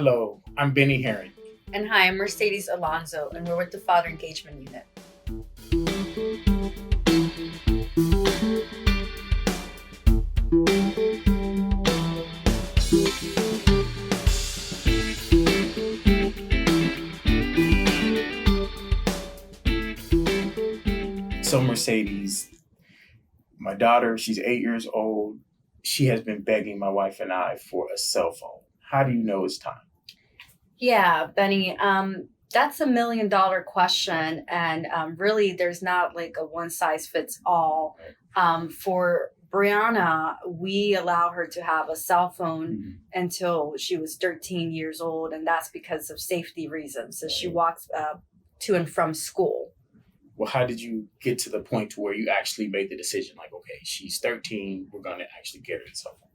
Hello, I'm Benny Herring. And hi, I'm Mercedes Alonso, and we're with the Father Engagement Unit. So Mercedes, my daughter, she's 8 years old. She has been begging my wife and I for a cell phone. How do you know it's time? Yeah, Benny, that's $1 million question. And really, there's not like a one size fits all. For Brianna, we allow her to have a cell phone until she was 13 years old. And that's because of safety reasons. So she walks to and from school. Well, how did you get to the point to where you actually made the decision? Like, okay, she's 13. We're going to actually get her a cell phone.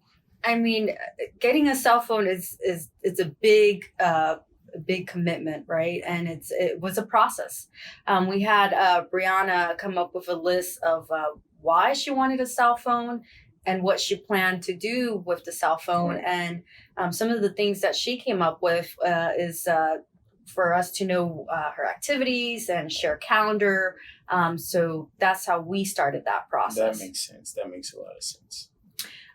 I mean, getting a cell phone is a big commitment, right? And it was a process. We had Brianna come up with a list of why she wanted a cell phone and what she planned to do with the cell phone. Right. And some of the things that she came up with is for us to know her activities and share calendar. So that's how we started that process. That makes sense. That makes a lot of sense.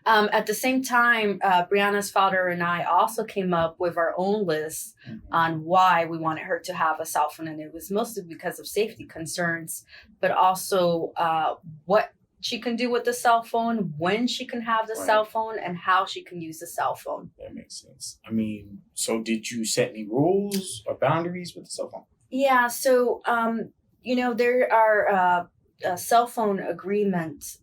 At the same time, Brianna's father and I also came up with our own list on why we wanted her to have a cell phone. And it was mostly because of safety concerns, but also what she can do with the cell phone, when she can have the cell phone, and how she can use the cell phone. That makes sense. I mean, so did you set any rules or boundaries with the cell phone? Yeah, so, there are cell phone agreements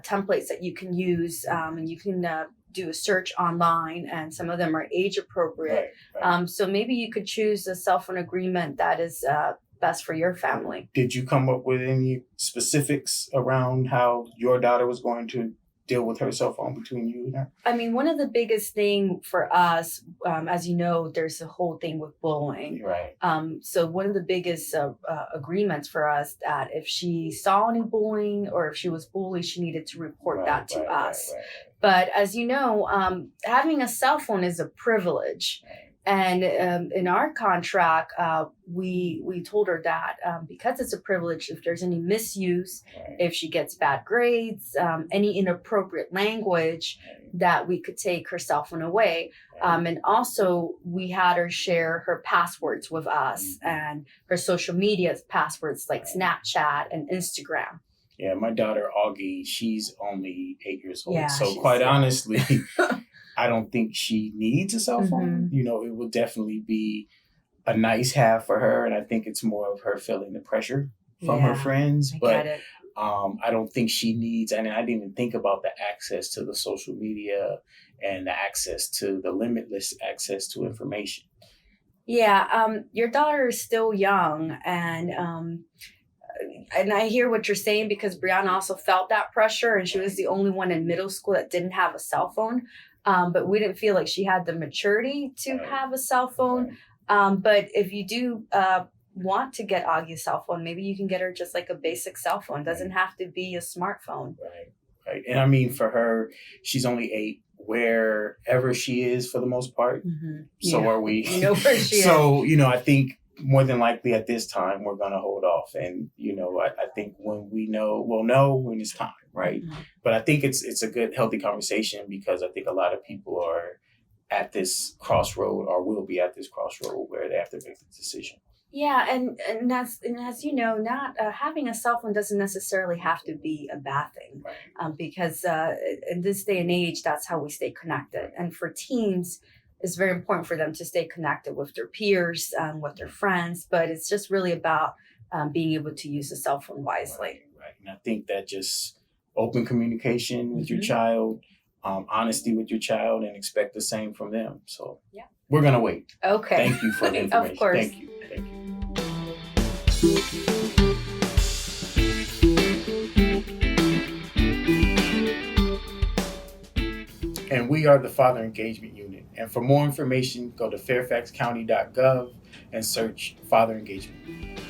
templates that you can use, and you can do a search online, and some of them are age appropriate. Right. So maybe you could choose a cell phone agreement that is best for your family. Did you come up with any specifics around how your daughter was going to deal with her cell phone between you and her? I mean, one of the biggest thing for us, as you know, there's a whole thing with bullying. Right. So one of the biggest agreements for us that if she saw any bullying or if she was bullied, she needed to report that to us. Right. But as you know, having a cell phone is a privilege. Right. And in our contract, we told her that because it's a privilege, if there's any misuse, if she gets bad grades, any inappropriate language, that we could take her cell phone away. And also, we had her share her passwords with us and her social media passwords like Snapchat and Instagram. Yeah, my daughter, Augie, she's only 8 years old. Yeah, so quite honestly... I don't think she needs a cell phone. You know, it will definitely be a nice have for her. And I think it's more of her feeling the pressure from her friends. But I don't think she needs, and I didn't even think about the access to the social media and the access to the limitless access to information. Yeah, your daughter is still young, and I hear what you're saying because Brianna also felt that pressure, and she was the only one in middle school that didn't have a cell phone. But we didn't feel like she had the maturity to have a cell phone. But if you do want to get Augie a cell phone, maybe you can get her just like a basic cell phone. It doesn't have to be a smartphone. Right. And I mean, for her, she's only 8. Wherever she is, for the most part, so are we. You know where she is. So, I think more than likely at this time, we're going to hold off. And, I think when we know, we'll know when it's time, right? But I think it's a good, healthy conversation because I think a lot of people are at this crossroad or will be at this crossroad where they have to make the decision. Yeah, and as you know, not having a cell phone doesn't necessarily have to be a bad thing, because in this day and age, that's how we stay connected. And for teens, it's very important for them to stay connected with their peers, with their friends. But it's just really about being able to use the cell phone wisely. Right. And I think that just open communication with your child, honesty with your child, and expect the same from them. So we're going to wait. Okay. Thank you for the information. Of course. Thank you. And we are the Father Engagement Unit. And for more information, go to fairfaxcounty.gov and search Father Engagement.